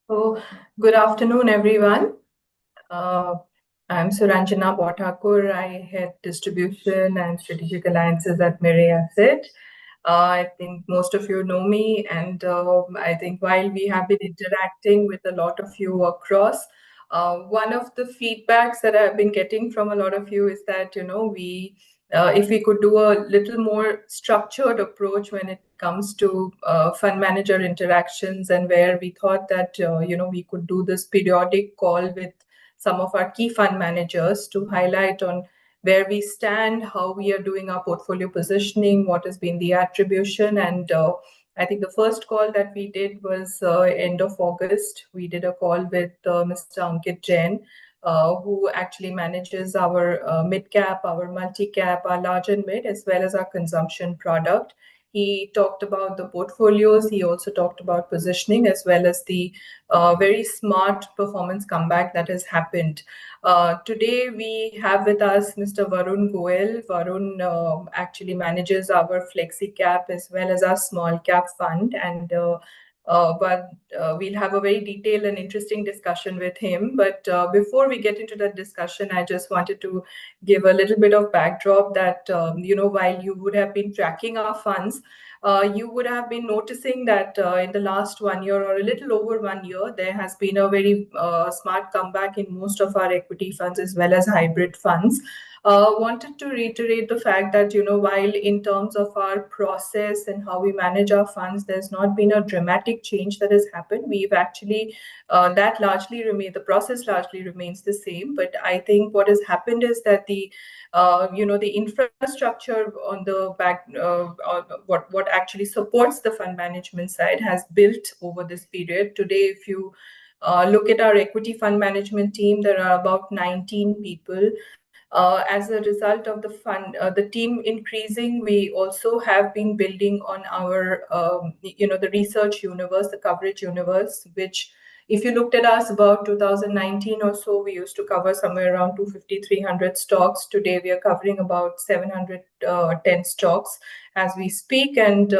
So, good afternoon, everyone. Uh, I'm Suranjana Bhattakur. I head distribution and strategic alliances at Mirae Asset. I think most of you know me, and I think while we have been interacting with a lot of you across, one of the feedbacks that I've been getting from a lot of you is that if we could do a little more structured approach when it comes to fund manager interactions, and where we thought that we could do this periodic call with some of our key fund managers to highlight on where we stand, how we are doing our portfolio positioning, what has been the attribution. And I think the first call that we did was end of August. We did a call with Mr. Ankit Jain, who actually manages our mid cap, our multi cap, our large and mid, as well as our consumption product. He talked about the portfolios. He also talked about positioning, as well as the very smart performance comeback that has happened. Today, we have with us Mr. Varun Goel. Varun actually manages our flexi cap as well as our small cap fund. And but we'll have a very detailed and interesting discussion with him. But before we get into that discussion, I just wanted to give a little bit of backdrop that, while you would have been tracking our funds, you would have been noticing that in the last 1 year or a little over 1 year, there has been a very smart comeback in most of our equity funds as well as hybrid funds. Wanted to reiterate the fact that, while in terms of our process and how we manage our funds, there's not been a dramatic change that has happened. We've actually, the process largely remains the same. But I think what has happened is that the infrastructure on the back, what actually supports the fund management side has built over this period. Today, if you look at our equity fund management team, there are about 19 people. As a result of the team increasing, we also have been building on our, the research universe, the coverage universe, which if you looked at us about 2019 or so, we used to cover somewhere around 250, 300 stocks. Today, we are covering about 710 stocks as we speak. And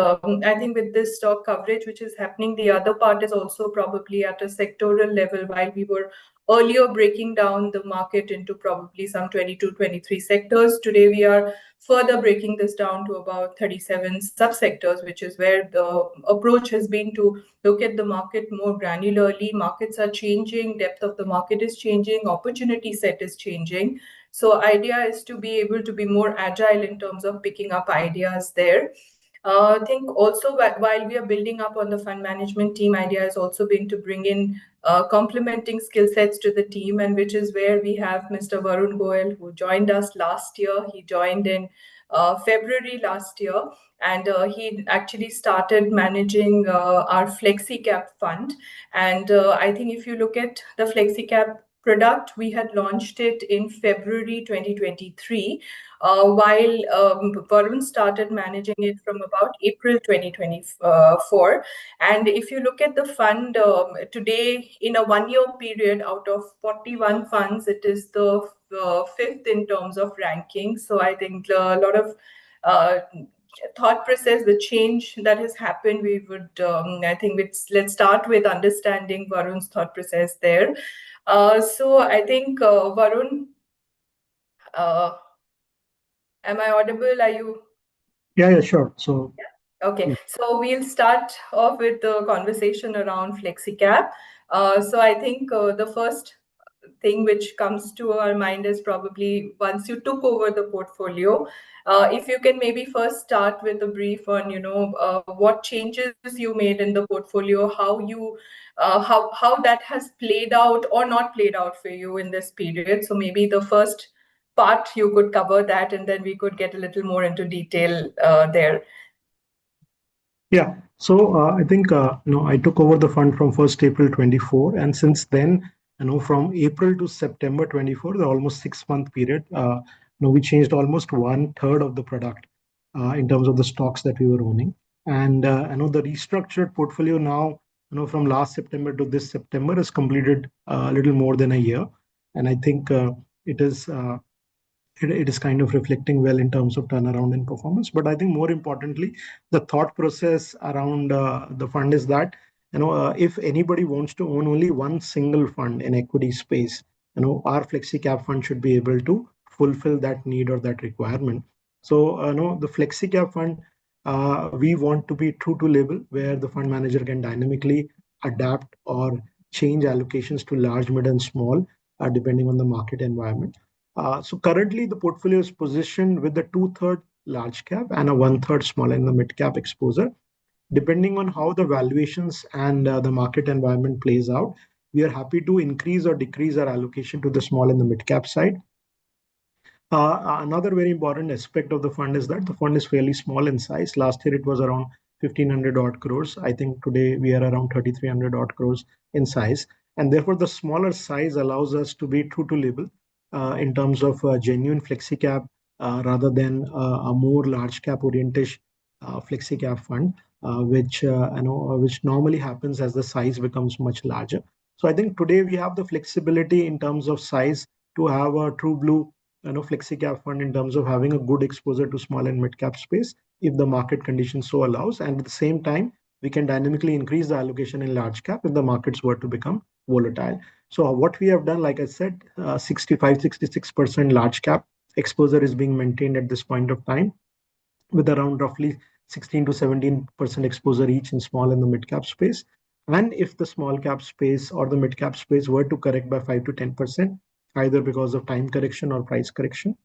I think with this stock coverage, which is happening, the other part is also probably at a sectoral level. While we were earlier breaking down the market into probably some 22, 23 sectors, today we are further breaking this down to about 37 subsectors, which is where the approach has been to look at the market more granularly. Markets are changing, depth of the market is changing, opportunity set is changing. So idea is to be able to be more agile in terms of picking up ideas there. I think also while we are building up on the fund management team, idea has also been to bring in complementing skill sets to the team, and which is where we have Mr. Varun Goel, who joined us last year. He joined in February last year, and he actually started managing our FlexiCap fund. And I think if you look at the FlexiCap product, we had launched it in February 2023, while Varun started managing it from about April 2024. And if you look at the fund today, in a 1 year period, out of 41 funds, it is the fifth in terms of ranking. So I think a lot of thought process, the change that has happened, we would, I think let's start with understanding Varun's thought process there. So I think Varun, am I audible? Are you? Yeah, sure. So, Okay, yeah. so we'll start off with the conversation around FlexiCap. So I think the first thing which comes to our mind is probably once you took over the portfolio, if you can maybe first start with a brief on, what changes you made in the portfolio, how that has played out or not played out for you in this period. So maybe the first part you could cover that, and then we could get a little more into detail there. Yeah. So, I think, I took over the fund from 1st April 24. And since then, from April to September 24, the almost 6 month period, we changed almost one third of the product in terms of the stocks that we were owning. And, the restructured portfolio now, from last September to this September has completed a little more than a year. And I think it is. It is kind of reflecting well in terms of turnaround in performance. But I think more importantly, the thought process around the fund is that if anybody wants to own only one single fund in equity space, our flexi cap fund should be able to fulfill that need or that requirement. So, the flexi cap fund, we want to be true to label, where the fund manager can dynamically adapt or change allocations to large, mid, and small, depending on the market environment. So currently, the portfolio is positioned with a two-third large cap and a one-third small and the mid cap exposure. Depending on how the valuations and the market environment plays out, we are happy to increase or decrease our allocation to the small and the mid cap side. Another very important aspect of the fund is that the fund is fairly small in size. Last year it was around 1500 odd crores. I think today we are around 3300 odd crores in size. And therefore, the smaller size allows us to be true to label in terms of genuine flexi cap rather than a more large cap orientation flexi cap fund, which normally happens as the size becomes much larger. So I think today we have the flexibility in terms of size to have a true blue flexi cap fund in terms of having a good exposure to small and mid cap space if the market conditions so allows, and at the same time we can dynamically increase the allocation in large cap if the markets were to become volatile. So what we have done, like I said, 65-66% large cap exposure is being maintained at this point of time, with around roughly 16 to 17% exposure each in small and the mid cap space. And if the small cap space or the mid cap space were to correct by 5 to 10%, either because of time correction or price correction,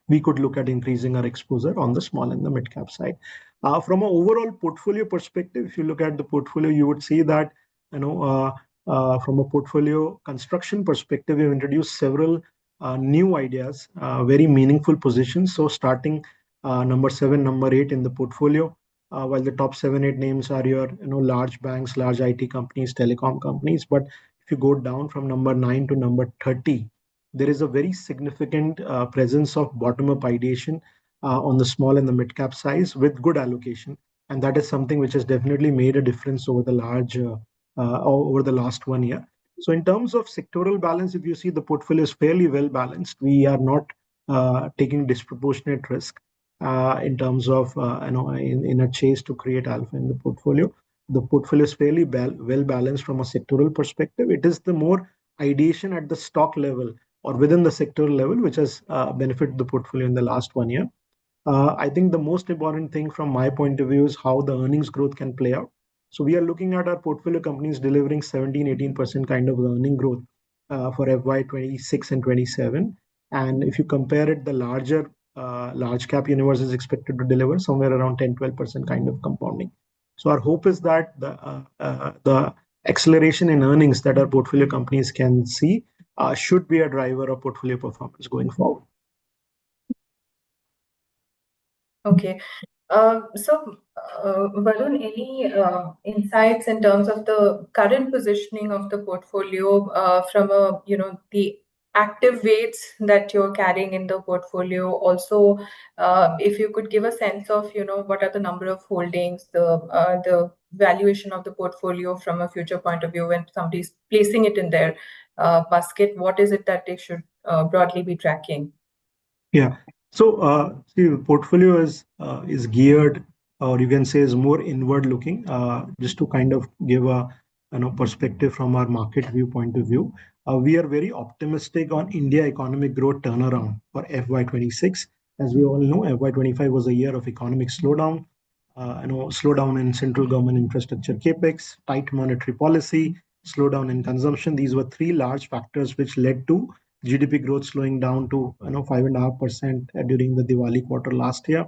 we could look at increasing our exposure on the small and the mid cap side. From an overall portfolio perspective, if you look at the portfolio, you would see that from a portfolio construction perspective, we've introduced several new ideas, very meaningful positions. So starting number 7, number 8 in the portfolio, while the top 7, 8 names are your large banks, large IT companies, telecom companies, but if you go down from number 9 to number 30, there is a very significant presence of bottom-up ideation on the small and the mid-cap size with good allocation, and that is something which has definitely made a difference over the last 1 year. So, in terms of sectoral balance, if you see, the portfolio is fairly well balanced. We are not taking disproportionate risk in terms of in a chase to create alpha in the portfolio. The portfolio is fairly well balanced from a sectoral perspective. It is the more ideation at the stock level or within the sector level, which has benefited the portfolio in the last 1 year. I think the most important thing from my point of view is how the earnings growth can play out. So we are looking at our portfolio companies delivering 17-18% kind of earning growth for FY26 and 27. And if you compare it, the large cap universe is expected to deliver somewhere around 10-12% kind of compounding. So our hope is that the acceleration in earnings that our portfolio companies can see should be a driver of portfolio performance going forward. Okay. Varun, any insights in terms of the current positioning of the portfolio from the active weights that you're carrying in the portfolio? Also, if you could give a sense of what are the number of holdings, the valuation of the portfolio from a future point of view when somebody's placing it in their basket, what is it that they should broadly be tracking? Yeah. So, see, the portfolio is geared, or you can say is more inward looking, just to kind of give a perspective from our market viewpoint of view. We are very optimistic on India economic growth turnaround for FY26. As we all know, FY25 was a year of economic slowdown, slowdown in central government infrastructure capex, tight monetary policy, slowdown in consumption. These were three large factors which led to GDP growth slowing down to 5.5% during the Diwali quarter last year.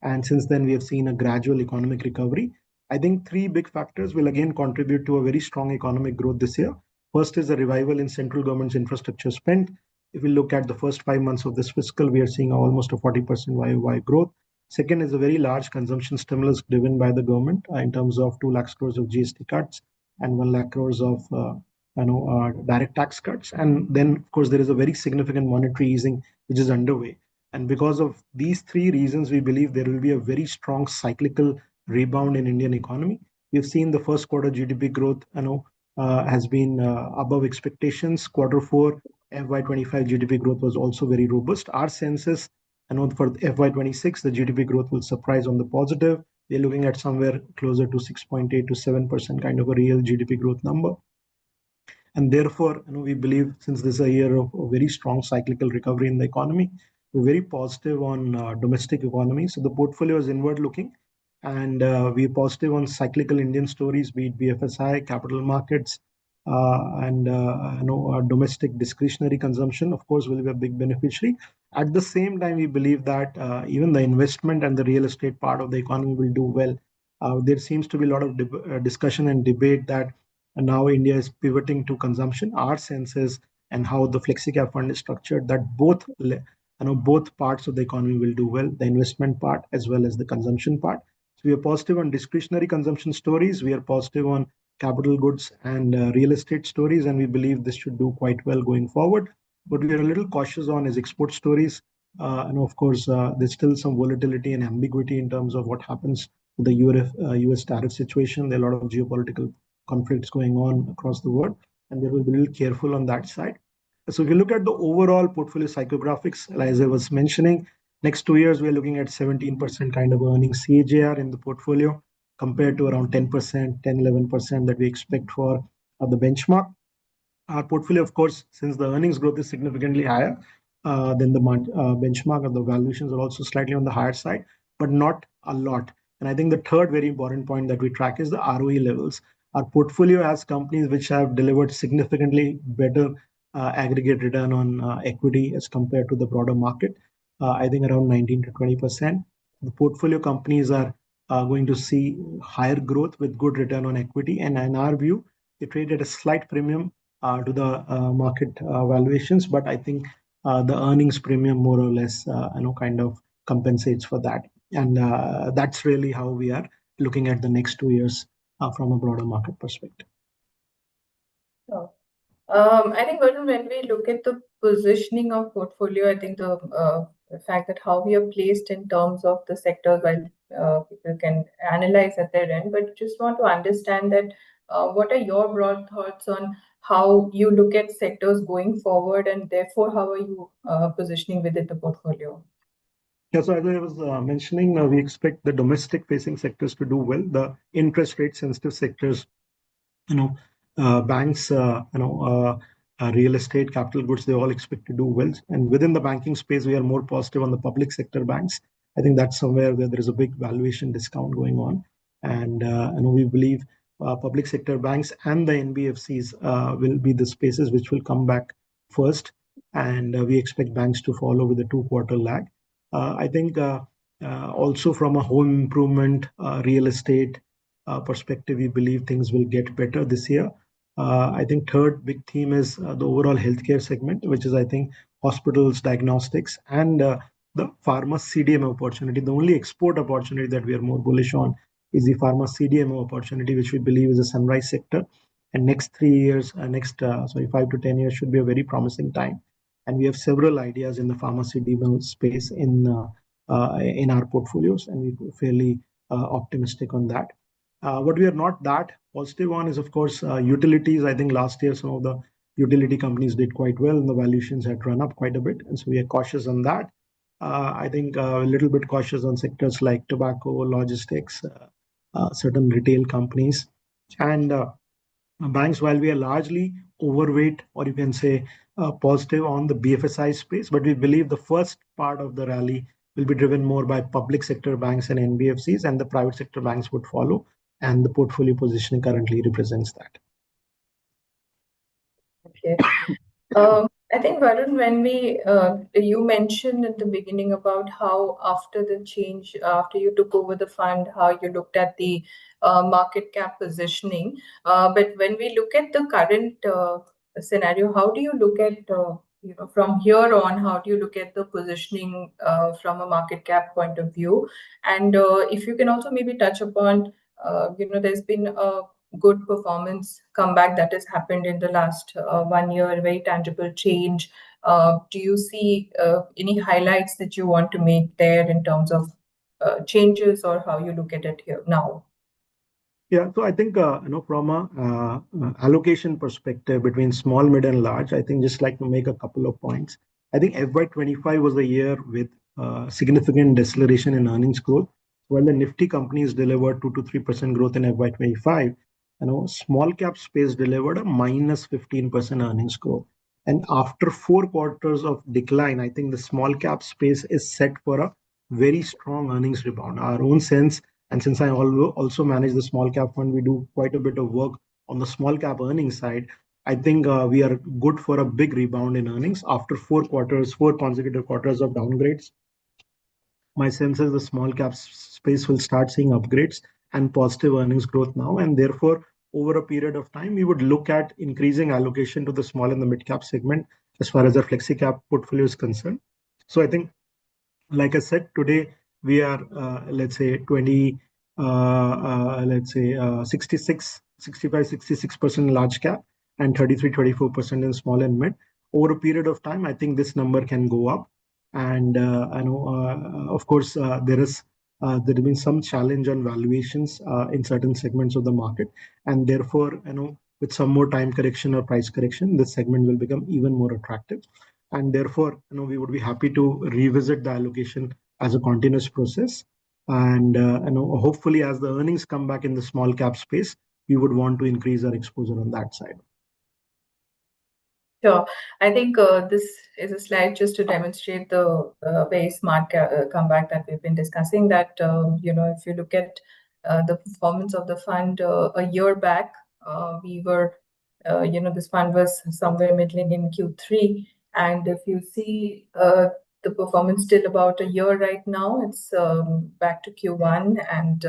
And since then, we have seen a gradual economic recovery. I think three big factors will again contribute to a very strong economic growth this year. First is a revival in central government's infrastructure spend. If we look at the first 5 months of this fiscal, we are seeing almost a 40% YOY growth. Second is a very large consumption stimulus driven by the government in terms of 2 lakh crores of GST cuts and 1 lakh crores of direct tax cuts. And then, of course, there is a very significant monetary easing which is underway. And because of these three reasons, we believe there will be a very strong cyclical rebound in Indian economy. We've seen the first quarter GDP growth, has been above expectations. Quarter 4 FY25 GDP growth was also very robust. Our sense is, for FY26, the GDP growth will surprise on the positive. we're looking at somewhere closer to 6.8 to 7% kind of a real GDP growth number. And therefore, we believe since this is a year of a very strong cyclical recovery in the economy, we're very positive on domestic economy. So the portfolio is inward looking, and we're positive on cyclical Indian stories, be it BFSI, capital markets, and domestic discretionary consumption, of course, will be a big beneficiary. At the same time, we believe that even the investment and the real estate part of the economy will do well. There seems to be a lot of discussion and debate that now India is pivoting to consumption. Our sense is, and how the FlexiCap fund is structured, that both parts of the economy will do well, the investment part as well as the consumption part. So we are positive on discretionary consumption stories. We are positive on capital goods and real estate stories, and we believe this should do quite well going forward. What we are a little cautious on is export stories. And of course, there's still some volatility and ambiguity in terms of what happens with the US tariff situation. There are a lot of geopolitical conflicts going on across the world, and they will be a little careful on that side. So if you look at the overall portfolio psychographics, as I was mentioning, next 2 years, we're looking at 17% kind of earnings CAGR in the portfolio compared to around 10%, 10, 11% that we expect for the benchmark. Our portfolio, of course, since the earnings growth is significantly higher than the benchmark, and the valuations are also slightly on the higher side, but not a lot. And I think the third very important point that we track is the ROE levels. Our portfolio has companies which have delivered significantly better aggregate return on equity as compared to the broader market. I think around 19 to 20%. The portfolio companies are going to see higher growth with good return on equity. And in our view, they trade at a slight premium to the market valuations, but I think the earnings premium more or less kind of compensates for that. And that's really how we are looking at the next 2 years from a broader market perspective. Sure. I think when we look at the positioning of portfolio, I think the fact that how we are placed in terms of the sectors, while people can analyze at their end, but just want to understand that what are your broad thoughts on how you look at sectors going forward, and therefore how are you positioning within the portfolio? Yeah, so as I was mentioning, we expect the domestic facing sectors to do well. The interest rate sensitive sectors, banks, real estate, capital goods, they all expect to do well. And within the banking space, we are more positive on the public sector banks. I think that's somewhere where there is a big valuation discount going on. And we believe public sector banks and the NBFCs will be the spaces which will come back first. And we expect banks to follow with a 2-quarter lag. I think also from a home improvement, real estate perspective, we believe things will get better this year. I think third big theme is the overall healthcare segment, which is, I think, hospitals, diagnostics, and the pharma CDMO opportunity. The only export opportunity that we are more bullish on is the pharma CDMO opportunity, which we believe is a sunrise sector. And next 3 years, 5 to 10 years should be a very promising time. And we have several ideas in the pharma CDMO space in our portfolios, and we're fairly optimistic on that. What we are not that positive on is, of course, utilities. I think last year some of the utility companies did quite well, and the valuations had run up quite a bit, and so we are cautious on that. I think a little bit cautious on sectors like tobacco, logistics, certain retail companies, and banks. While we are largely overweight, or you can say positive on the BFSI space, but we believe the first part of the rally will be driven more by public sector banks and NBFCs, and the private sector banks would follow. And the portfolio positioning currently represents that. Okay. I think, Varun, when you mentioned at the beginning about how after the change, after you took over the fund, how you looked at the market cap positioning. But when we look at the current scenario, how do you look at, from here on, how do you look at the positioning from a market cap point of view? And if you can also maybe touch upon, there's been a good performance comeback that has happened in the last 1 year, a very tangible change. Do you see any highlights that you want to make there in terms of changes, or how you look at it here now? Yeah, so I think from a allocation perspective between small, mid, and large, I think just like to make a couple of points. I think FY25 was a year with significant deceleration in earnings growth. While the Nifty companies delivered 2 to 3% growth in FY25, small cap space delivered a minus 15% earnings growth. And after 4 quarters of decline, I think the small cap space is set for a very strong earnings rebound. Our own sense, and since I also manage the small cap fund, we do quite a bit of work on the small cap earnings side. I think we are good for a big rebound in earnings after 4 quarters, 4 consecutive quarters of downgrades. My sense is the small cap space will start seeing upgrades and positive earnings growth now. And therefore, over a period of time, we would look at increasing allocation to the small and the mid cap segment as far as our flexi cap portfolio is concerned. So I think, like I said, today we are, let's say 66, 65, 66% large cap and 33, 24% in small and mid. Over a period of time, I think this number can go up. And I know, of course, there has been some challenge on valuations in certain segments of the market, and therefore, with some more time correction or price correction, this segment will become even more attractive. And therefore, we would be happy to revisit the allocation as a continuous process. And hopefully, as the earnings come back in the small cap space, we would want to increase our exposure on that side. Sure. I think this is a slide just to demonstrate the very smart comeback that we've been discussing. That if you look at the performance of the fund a year back, we were, this fund was somewhere middling in Q3, and if you see the performance still about a year right now, it's back to Q1, and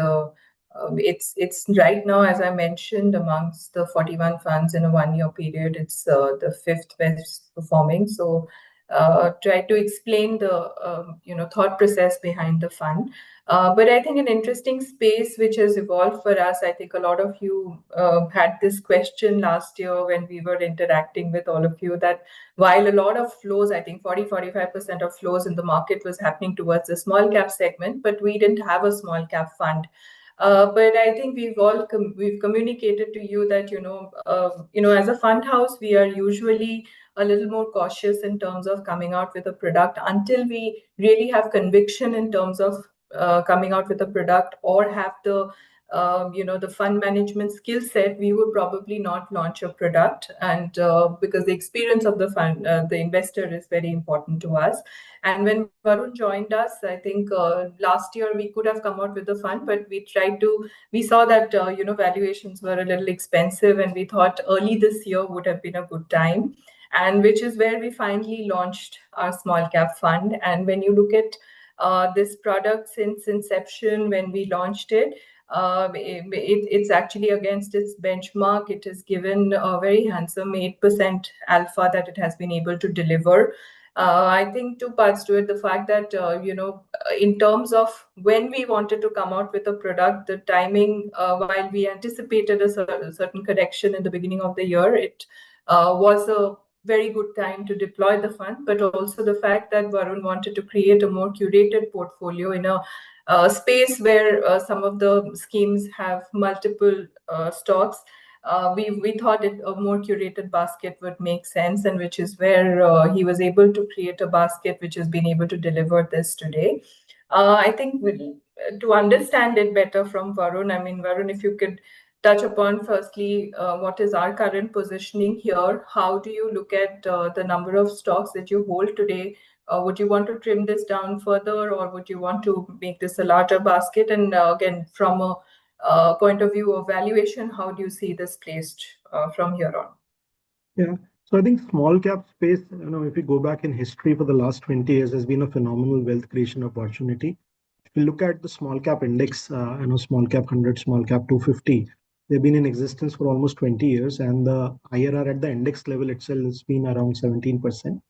it's right now, as I mentioned, amongst the 41 funds in a 1 year period, it's the 5th best performing. So try to explain the thought process behind the fund. But I think an interesting space which has evolved for us, I think a lot of you had this question last year when we were interacting with all of you, that while a lot of flows, I think 40-45% of flows in the market was happening towards the small cap segment, but we didn't have a small cap fund. But I think we've communicated to you that as a fund house, we are usually a little more cautious in terms of coming out with a product until we really have conviction in terms of coming out with a product or have the the fund management skill set. We would probably not launch a product, and because the experience of the fund, the investor is very important to us. And when Varun joined us, I think last year we could have come out with the fund, but we saw that valuations were a little expensive, and we thought early this year would have been a good time, and which is where we finally launched our small cap fund. And when you look at this product since inception, when we launched it, it's actually against its benchmark. It has given a very handsome 8% alpha that it has been able to deliver. I think two parts to it. The fact that, in terms of when we wanted to come out with a product, the timing, while we anticipated a certain correction in the beginning of the year, it was a very good time to deploy the fund, but also the fact that Varun wanted to create a more curated portfolio in a space where some of the schemes have multiple stocks. We thought a more curated basket would make sense, and which is where he was able to create a basket which has been able to deliver this today. I think to understand it better from Varun, Varun, if you could touch upon firstly what is our current positioning here? How do you look at the number of stocks that you hold today? Would you want to trim this down further, or would you want to make this a larger basket? And again, from a point of view of valuation, how do you see this placed from here on? Yeah, so I think small cap space, if you go back in history for the last 20 years, has been a phenomenal wealth creation opportunity. If you look at the small cap index, small cap 100, small cap 250, they've been in existence for almost 20 years, and the IRR at the index level itself has been around 17%.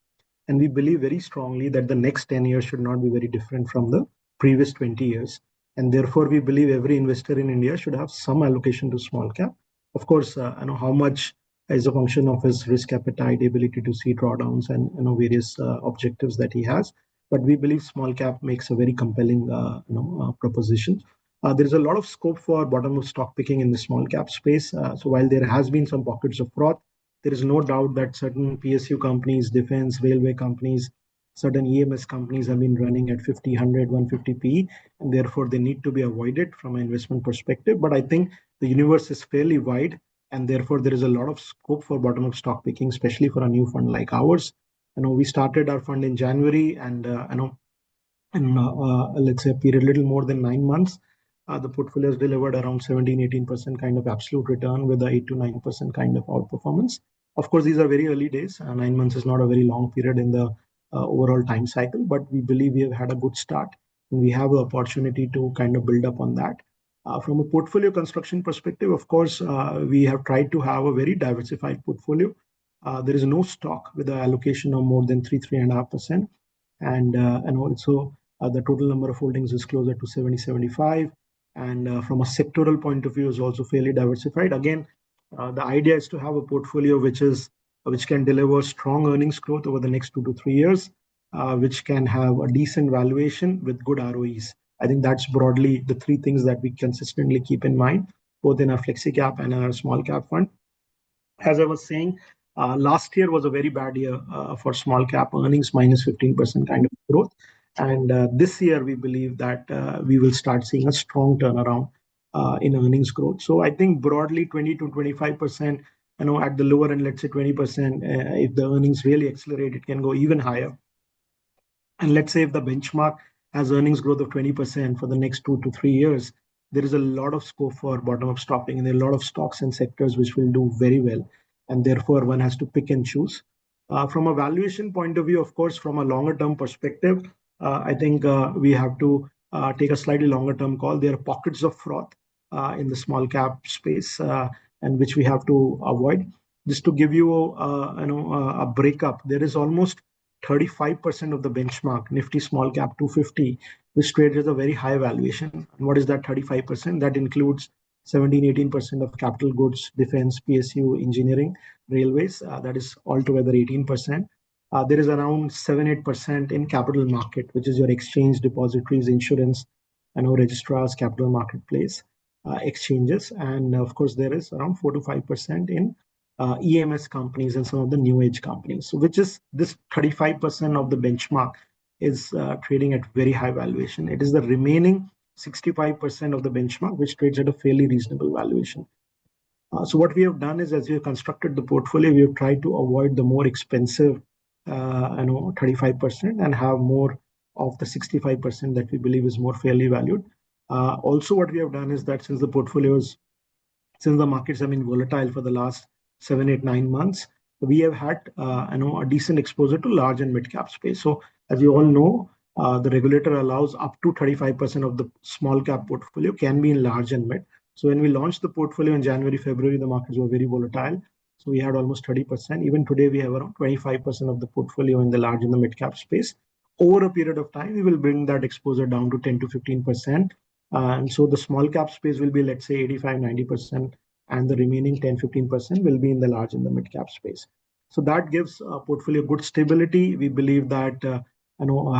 And we believe very strongly that the next 10 years should not be very different from the previous 20 years. And therefore, we believe every investor in India should have some allocation to small cap. Of course, how much is a function of his risk appetite, ability to see drawdowns, and various objectives that he has. But we believe small cap makes a very compelling proposition. There is a lot of scope for bottom of stock picking in the small cap space. So while there has been some pockets of fraud, there is no doubt that certain PSU companies, defense, railway companies, certain EMS companies have been running at 50, 100, 150 PE, and therefore they need to be avoided from an investment perspective. But I think the universe is fairly wide, and therefore there is a lot of scope for bottom-up stock picking, especially for a new fund like ours. We started our fund in January, and in let's say a period little more than 9 months, the portfolio has delivered around 17-18% kind of absolute return with a 8 to 9% kind of outperformance. Of course, these are very early days. 9 months is not a very long period in the overall time cycle, but we believe we have had a good start. And we have the opportunity to kind of build up on that. From a portfolio construction perspective, of course, we have tried to have a very diversified portfolio. There is no stock with an allocation of more than 3.5%. And also the total number of holdings is closer to 70-75. And from a sectoral point of view is also fairly diversified. Again, the idea is to have a portfolio which can deliver strong earnings growth over the next 2 to 3 years, which can have a decent valuation with good ROEs. I think that's broadly the three things that we consistently keep in mind, both in our flexi cap and our small cap fund. As I was saying, last year was a very bad year for small cap earnings, minus 15% kind of growth. And this year, we believe that we will start seeing a strong turnaround in earnings growth. So I think broadly 20 to 25%, at the lower end, let's say 20%, if the earnings really accelerate, it can go even higher. And let's say if the benchmark has earnings growth of 20% for the next 2 to 3 years, there is a lot of scope for bottom-up stopping, and there are a lot of stocks and sectors which will do very well. And therefore, one has to pick and choose. From a valuation point of view, of course, from a longer-term perspective, I think we have to take a slightly longer-term call. There are pockets of froth in the small cap space, and which we have to avoid. Just to give you a breakup, there is almost 35% of the benchmark Nifty Small Cap 250, which trades at a very high valuation. And what is that 35%? That includes 17-18% of capital goods, defense, PSU, engineering, railways. That is altogether 18%. There is around 7-8% in capital market, which is your exchange, depositories, insurance, registrars, capital marketplace, exchanges. And of course, there is around 4 to 5% in EMS companies and some of the new age companies. So which is this 35% of the benchmark is trading at very high valuation. It is the remaining 65% of the benchmark which trades at a fairly reasonable valuation. So what we have done is, as we have constructed the portfolio, we have tried to avoid the more expensive 35% and have more of the 65% that we believe is more fairly valued. Also, what we have done is that since the markets have been volatile for the last 7, 8, 9 months, we have had a decent exposure to large and mid cap space. So as you all know, the regulator allows up to 35% of the small cap portfolio can be in large and mid. So when we launched the portfolio in January, February, the markets were very volatile. So we had almost 30%. Even today, we have around 25% of the portfolio in the large and the mid cap space. Over a period of time, we will bring that exposure down to 10 to 15%. And so the small cap space will be, let's say, 85, 90%. And the remaining 10-15% will be in the large and the mid cap space. So that gives a portfolio good stability. We believe that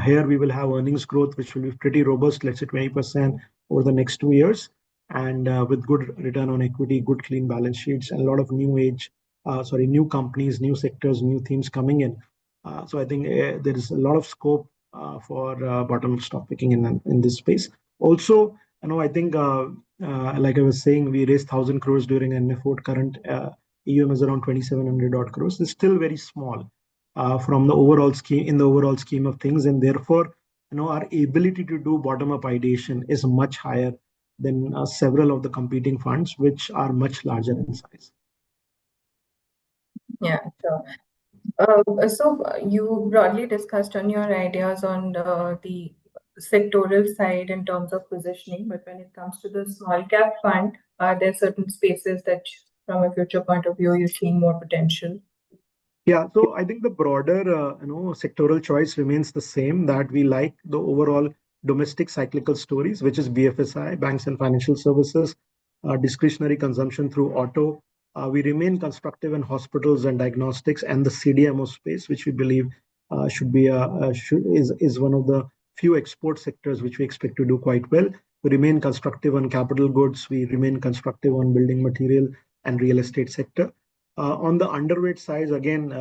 here we will have earnings growth, which will be pretty robust, let's say 20% over the next 2 years, and with good return on equity, good clean balance sheets, and a lot of new companies, new sectors, new themes coming in. So I think there is a lot of scope for bottom stock picking in this space. Also, I think, like I was saying, we raised 1,000 crores during NF4. Current EUM is around 2,700 odd crores. It's still very small from the overall scheme of things, and therefore, our ability to do bottom-up ideation is much higher than several of the competing funds, which are much larger in size. Yeah, sure. So you broadly discussed on your ideas on the sectoral side in terms of positioning, but when it comes to the small cap fund, are there certain spaces that from a future point of view, you're seeing more potential? Yeah, so I think the broader sectoral choice remains the same, that we like the overall domestic cyclical stories, which is BFSI, banks and financial services, discretionary consumption through auto. We remain constructive in hospitals and diagnostics and the CDMO space, which we believe is one of the few export sectors which we expect to do quite well. We remain constructive on capital goods. We remain constructive on building material and real estate sector. On the underweight side, again,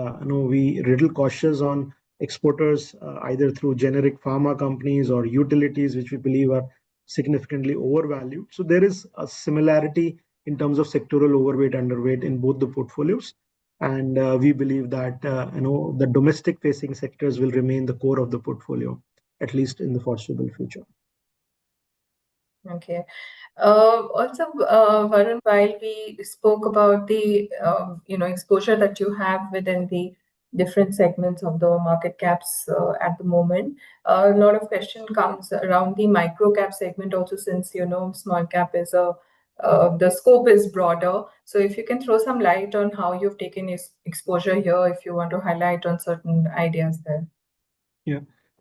we little cautious on exporters, either through generic pharma companies or utilities, which we believe are significantly overvalued. So there is a similarity in terms of sectoral overweight, underweight in both the portfolios. And we believe that the domestic facing sectors will remain the core of the portfolio, at least in the foreseeable future. Okay. Also, Varun, while we spoke about the exposure that you have within the different segments of the market caps at the moment, a lot of question comes around the micro cap segment also, since small cap is the scope is broader. So if you can throw some light on how you've taken exposure here, if you want to highlight on certain ideas there. Yeah.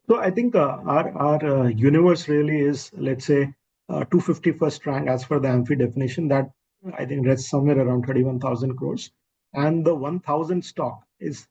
So I think our universe really is, let's say, 251st rank as per the AMFI definition. That I think rests somewhere around 31,000 crores, and the 1,000 stock is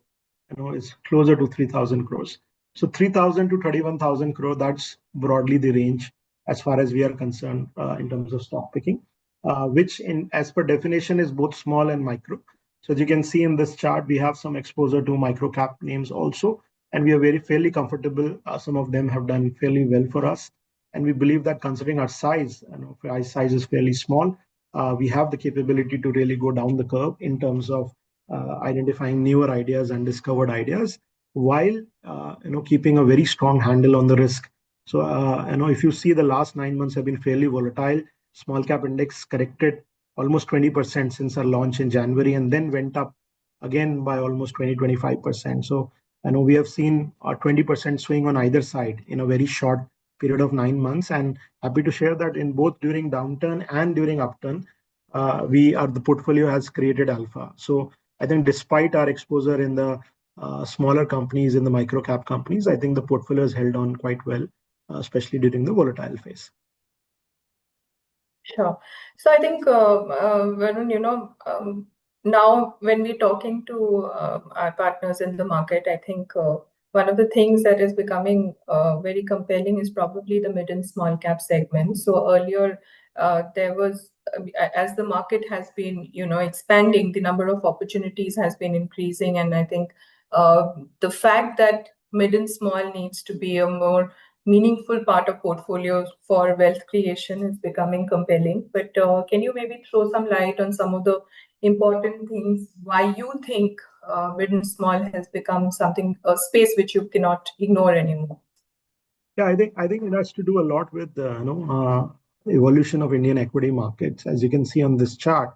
closer to 3,000 crores. So 3,000 to 31,000 crore, that's broadly the range as far as we are concerned in terms of stock picking, which as per definition is both small and micro. So as you can see in this chart, we have some exposure to micro cap names also, and we are fairly comfortable. Some of them have done fairly well for us, and we believe that considering our size, our size is fairly small, we have the capability to really go down the curve in terms of identifying newer ideas and discovered ideas, while keeping a very strong handle on the risk. So if you see, the last 9 months have been fairly volatile. Small cap index corrected almost 20% since our launch in January, and then went up again by almost 20-25%. So I know we have seen a 20% swing on either side in a very short period of 9 months, and happy to share that in both during downturn and during upturn, the portfolio has created alpha. So I think despite our exposure in the smaller companies, in the micro cap companies, I think the portfolio has held on quite well, especially during the volatile phase. Sure. So I think, Varun, now when we're talking to our partners in the market, I think one of the things that is becoming very compelling is probably the mid and small cap segment. So earlier, there was, as the market has been, expanding, the number of opportunities has been increasing, and I think the fact that mid and small needs to be a more meaningful part of portfolios for wealth creation is becoming compelling. But can you maybe throw some light on some of the important things why you think mid and small has become a space which you cannot ignore anymore? Yeah, I think it has to do a lot with the evolution of Indian equity markets. As you can see on this chart,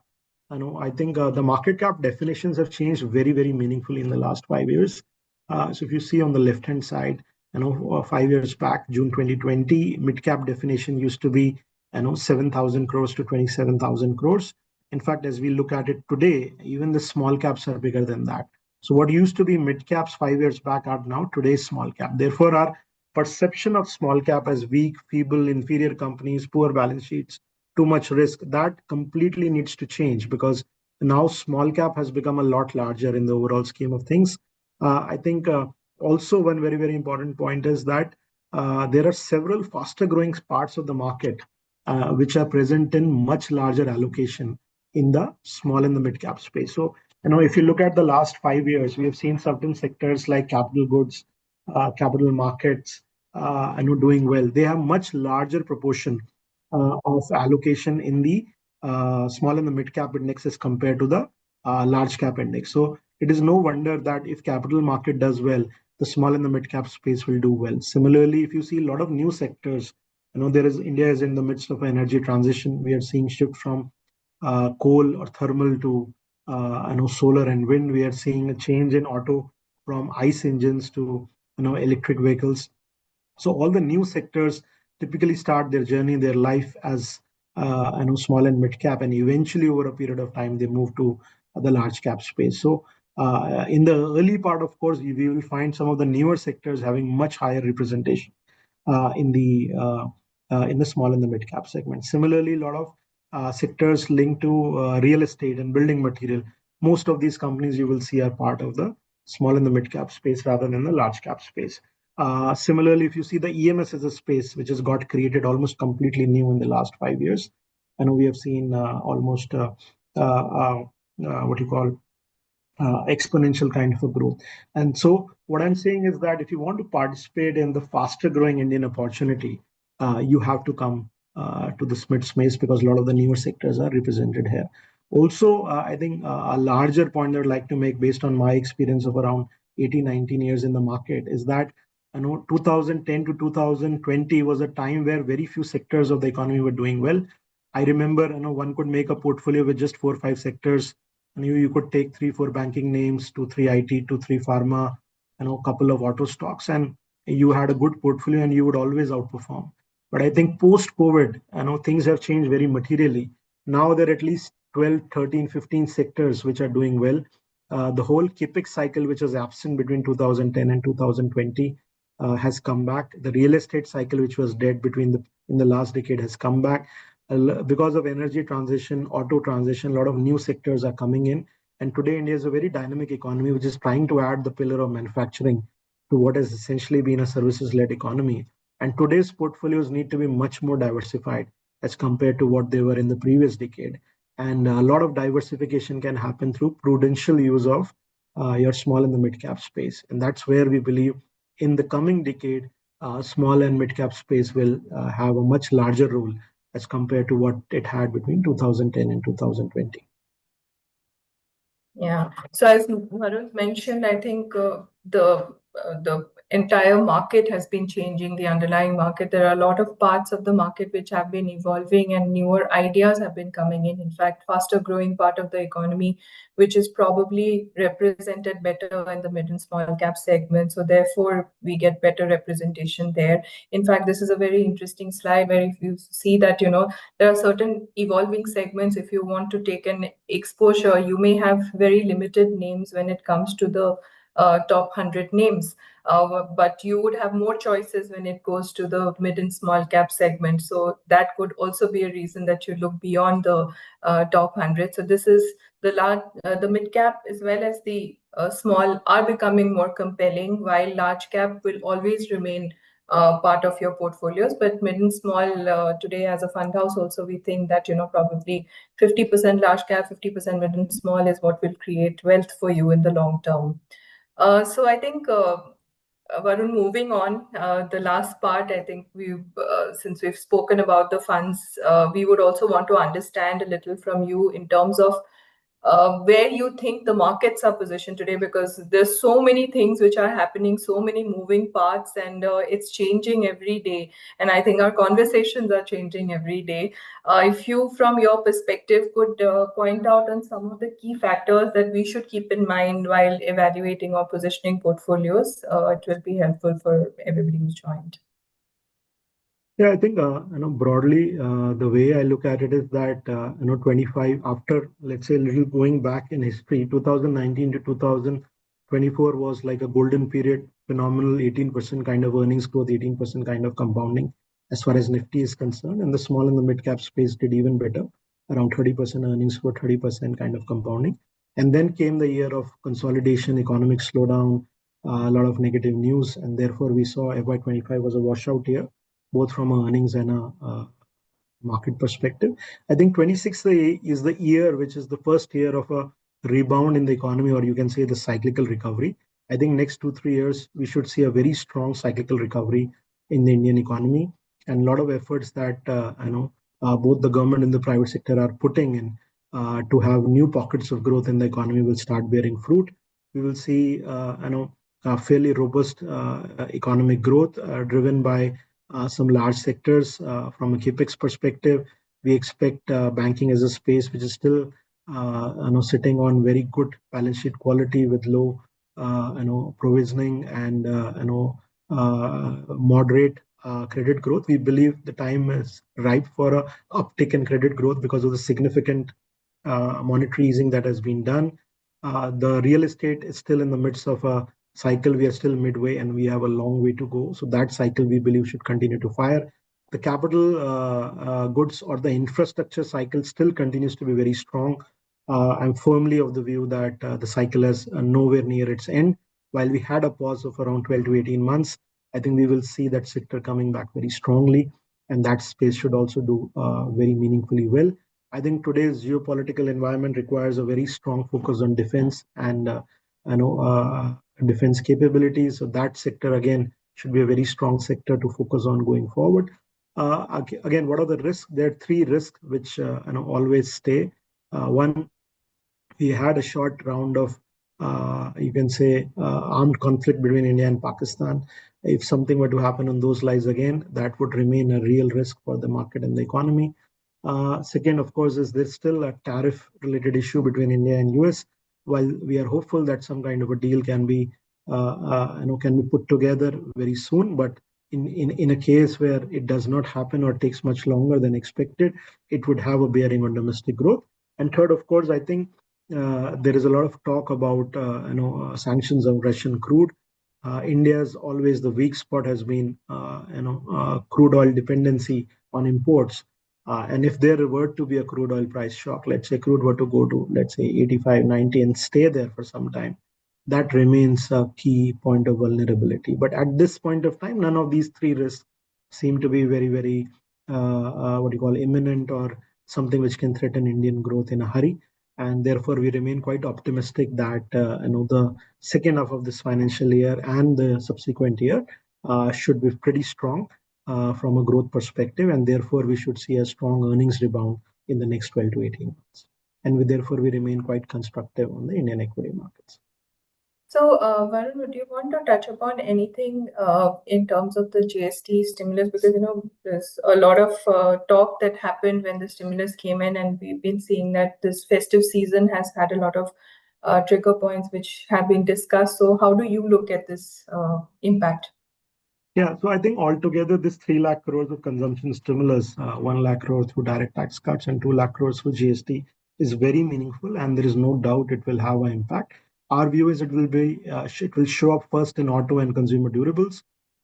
I think the market cap definitions have changed very meaningfully in the last 5 years. So if you see on the left hand side, 5 years back, June 2020, mid cap definition used to be 7,000 crores to 27,000 crores. In fact, as we look at it today, even the small caps are bigger than that. So what used to be mid caps 5 years back are now today's small cap. Therefore, our perception of small cap as weak, feeble, inferior companies, poor balance sheets, too much risk, that completely needs to change, because now small cap has become a lot larger in the overall scheme of things. I think also one very important point is that there are several faster growing parts of the market which are present in much larger allocation in the small and the mid cap space. So if you look at the last 5 years, we have seen certain sectors like capital goods, capital markets, doing well. They have much larger proportion of allocation in the small and the mid cap indexes compared to the large cap index. So it is no wonder that if capital market does well, the small and the mid cap space will do well. Similarly, if you see a lot of new sectors, India is in the midst of an energy transition. We are seeing shift from coal or thermal to solar and wind. We are seeing a change in auto from ICE engines to electric vehicles. So all the new sectors typically start their journey, their life as small and mid cap, and eventually over a period of time they move to the large cap space. So in the early part, of course, we will find some of the newer sectors having much higher representation in the small and the mid cap segment. Similarly, a lot of sectors linked to real estate and building material. Most of these companies you will see are part of the small and the mid cap space rather than the large cap space. Similarly, if you see the EMS as a space which has got created almost completely new in the last 5 years, I know we have seen almost what you call exponential kind of a growth. And so what I'm saying is that if you want to participate in the faster growing Indian opportunity, you have to come to the mid space because a lot of the newer sectors are represented here. Also, I think a larger point I'd like to make based on my experience of around 18, 19 years in the market is that 2010 to 2020 was a time where very few sectors of the economy were doing well. I remember, one could make a portfolio with just 4 or 5 sectors, and you could take 3 4 banking names, 2 3 IT, 2 3 pharma, a couple of auto stocks, and you had a good portfolio and you would always outperform. But I think post COVID, things have changed very materially. Now there are at least 12 13 15 sectors which are doing well. The whole capex cycle which was absent between 2010 and 2020 has come back. The real estate cycle which was dead between the in the last decade has come back. Because of energy transition, auto transition, a lot of new sectors are coming in. And today, India is a very dynamic economy, which is trying to add the pillar of manufacturing to what has essentially been a services led economy. And today's portfolios need to be much more diversified as compared to what they were in the previous decade. And a lot of diversification can happen through prudential use of your small and the mid cap space. And that's where we believe in the coming decade, small and mid cap space will have a much larger role as compared to what it had between 2010 and 2020. Yeah. So as Varun mentioned, I think the entire market has been changing, the underlying market. There are a lot of parts of the market which have been evolving and newer ideas have been coming in. In fact, faster growing part of the economy, which is probably represented better in the mid and small cap segment. So therefore, we get better representation there. In fact, this is a very interesting slide where if you see that, there are certain evolving segments. If you want to take an exposure, you may have very limited names when it comes to the top 100 names. But you would have more choices when it goes to the mid and small cap segment. So that could also be a reason that you look beyond the top 100. So this is the mid cap as well as the small are becoming more compelling, while large cap will always remain part of your portfolios. But mid and small today as a fund house also, we think that, probably 50% large cap, 50% mid and small is what will create wealth for you in the long term. So I think, Varun, moving on, the last part, I think since we've spoken about the funds, we would also want to understand a little from you in terms of where you think the markets are positioned today, because there's so many things which are happening, so many moving parts, and it's changing every day. And I think our conversations are changing every day. If you, from your perspective, could point out on some of the key factors that we should keep in mind while evaluating or positioning portfolios, it will be helpful for everybody who's joined. Yeah, I think broadly the way I look at it is that 25 after, let's say, a little going back in history, 2019 to 2024 was like a golden period, phenomenal 18% kind of earnings growth, 18% kind of compounding as far as Nifty is concerned, and the small and the mid cap space did even better, around 30% earnings growth, 30% kind of compounding. And then came the year of consolidation, economic slowdown, a lot of negative news, and therefore we saw FY25 was a washout year both from earnings and a market perspective. I think 26 is the year which is the first year of a rebound in the economy, or you can say the cyclical recovery. I think next 2 3 years we should see a very strong cyclical recovery in the Indian economy, and a lot of efforts that both the government and the private sector are putting in to have new pockets of growth in the economy will start bearing fruit. We will see fairly robust economic growth driven by some large sectors. From a capex perspective, we expect banking as a space which is still sitting on very good balance sheet quality with low provisioning and moderate credit growth. We believe the time is ripe for a uptick in credit growth because of the significant monetary easing that has been done. The real estate is still in the midst of a cycle. We are still midway and we have a long way to go. So that cycle we believe should continue to fire. The capital goods or the infrastructure cycle still continues to be very strong. I'm firmly of the view that the cycle is nowhere near its end. While we had a pause of around 12 to 18 months, I think we will see that sector coming back very strongly, and that space should also do very meaningfully well. I think today's geopolitical environment requires a very strong focus on defense and you know defense capabilities. So that sector again should be a very strong sector to focus on going forward. Again, what are the risks? There are three risks which always stay. One, we had a short round of you can say armed conflict between India and Pakistan. If something were to happen on those lines again, that would remain a real risk for the market and the economy. Second, of course, is there's still a tariff-related issue between India and US. While we are hopeful that some kind of a deal can be put together very soon, but in a case where it does not happen or takes much longer than expected, it would have a bearing on domestic growth. And third, of course, I think there is a lot of talk about sanctions on Russian crude. India's always the weak spot has been crude oil dependency on imports. And if there were to be a crude oil price shock, let's say crude were to go to, let's say, 85, 90 and stay there for some time, that remains a key point of vulnerability. But at this point of time, none of these three risks seem to be very, very, what you call, imminent or something which can threaten Indian growth in a hurry. And therefore, we remain quite optimistic that the second half of this financial year and the subsequent year should be pretty strong from a growth perspective, and therefore we should see a strong earnings rebound in the next 12 to 18 months. And therefore, we remain quite constructive on the Indian equity markets. So, Varun, would you want to touch upon anything in terms of the GST stimulus? Because, there's a lot of talk that happened when the stimulus came in, and we've been seeing that this festive season has had a lot of trigger points which have been discussed. So, how do you look at this impact? Yeah, so I think altogether this 3 lakh crores of consumption stimulus, 1 lakh crore through direct tax cuts and 2 lakh crores through GST is very meaningful, and there is no doubt it will have an impact. Our view is it will show up first in auto and consumer durables,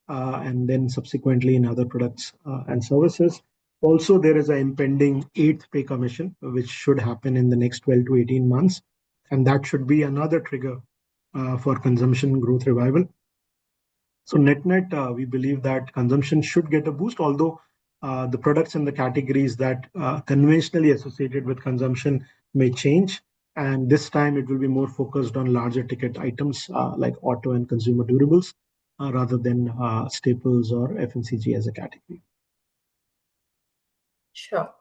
and then subsequently in other products and services. Also, there is an impending eighth pay commission, which should happen in the next 12 to 18 months, and that should be another trigger for consumption growth revival. So net, we believe that consumption should get a boost, although the products and the categories that conventionally associated with consumption may change. And this time it will be more focused on larger ticket items like auto and consumer durables rather than staples or FMCG as a category. Sure.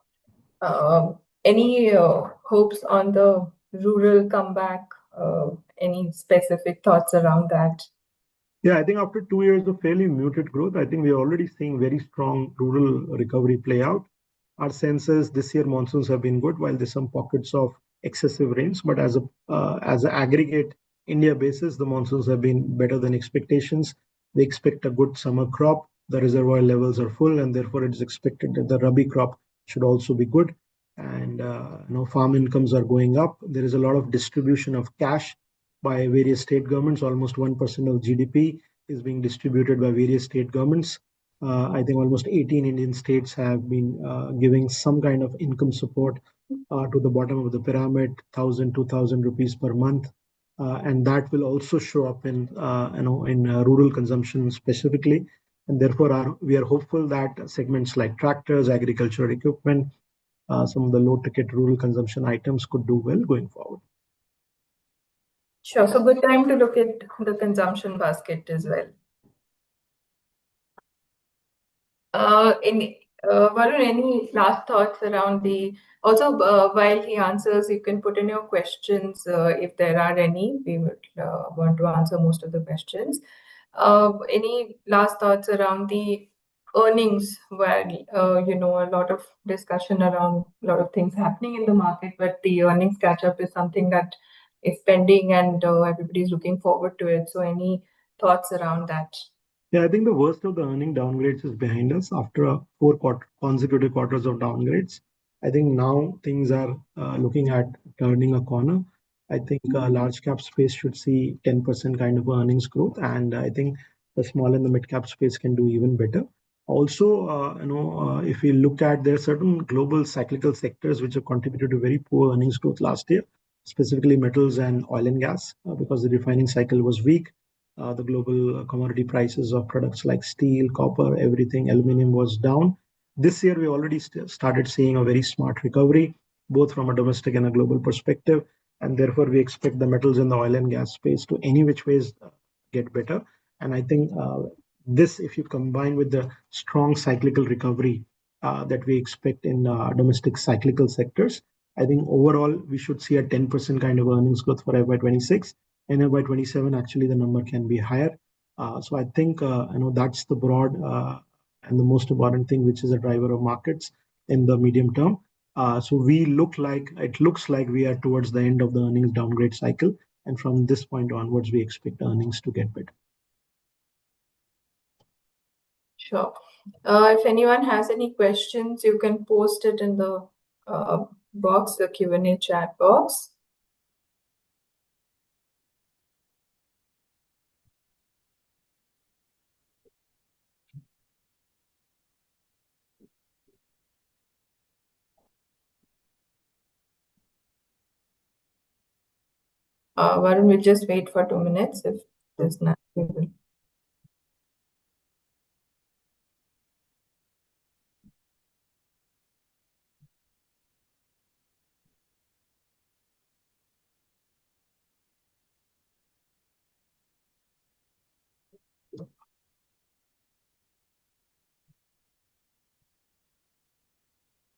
Any hopes on the rural comeback? Any specific thoughts around that? Yeah, I think after 2 years of fairly muted growth, I think we're already seeing very strong rural recovery play out. Our sense is this year monsoons have been good, while there's some pockets of excessive rains. But as an aggregate India basis, the monsoons have been better than expectations. We expect a good summer crop. The reservoir levels are full, and therefore it is expected that the Rabi crop should also be good. And farm incomes are going up. There is a lot of distribution of cash by various state governments. Almost 1% of GDP is being distributed by various state governments. I think almost 18 Indian states have been giving some kind of income support to the bottom of the pyramid, 1,000, 2,000 rupees per month. And that will also show up in rural consumption specifically. And therefore, we are hopeful that segments like tractors, agricultural equipment, some of the low ticket rural consumption items could do well going forward. Sure. So good time to look at the consumption basket as well. Varun, any last thoughts around also, while he answers, you can put in your questions if there are any. We would want to answer most of the questions. Any last thoughts around the earnings where, a lot of discussion around a lot of things happening in the market, but the earnings catch up is something that is pending and everybody's looking forward to it. So any thoughts around that? Yeah, I think the worst of the earning downgrades is behind us after 4 consecutive quarters of downgrades. I think now things are looking at turning a corner. I think large cap space should see 10% kind of earnings growth, and I think the small and the mid cap space can do even better. Also, if we look at there are certain global cyclical sectors which have contributed to very poor earnings growth last year, specifically metals and oil and gas, because the refining cycle was weak. The global commodity prices of products like steel, copper, everything, aluminum was down. This year, we already started seeing a very smart recovery. both from a domestic and a global perspective. And therefore, we expect the metals in the oil and gas space to any which ways get better. And I think this, if you combine with the strong cyclical recovery that we expect in domestic cyclical sectors, I think overall we should see a 10% kind of earnings growth for FY26. And FY27, actually, the number can be higher. So I think that's the broad and the most important thing, which is a driver of markets in the medium term. So it looks like we are towards the end of the earnings downgrade cycle, and from this point onwards, we expect earnings to get better. Sure. If anyone has any questions, you can post it in the box, the Q&A chat box. Varun, we'll just wait for 2 minutes. If there's not, we will.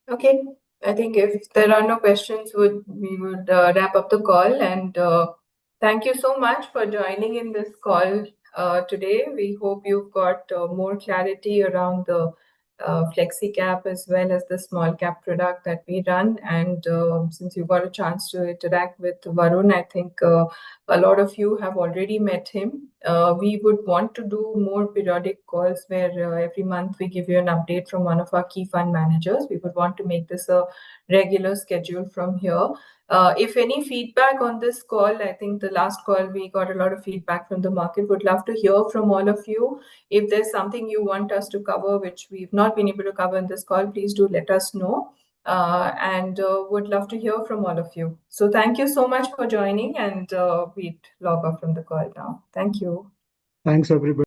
Okay, I think if there are no questions, we would wrap up the call. And thank you so much for joining in this call today. We hope you've got more clarity around the flexi cap as well as the small cap product that we run. And since you got a chance to interact with Varun, I think a lot of you have already met him. We would want to do more periodic calls where every month we give you an update from one of our key fund managers. We would want to make this a regular schedule from here. If any feedback on this call, I think the last call we got a lot of feedback from the market. Would love to hear from all of you. If there's something you want us to cover, which we've not been able to cover in this call, please do let us know. And would love to hear from all of you. So thank you so much for joining, and we'd log off from the call now. Thank you. Thanks, everybody.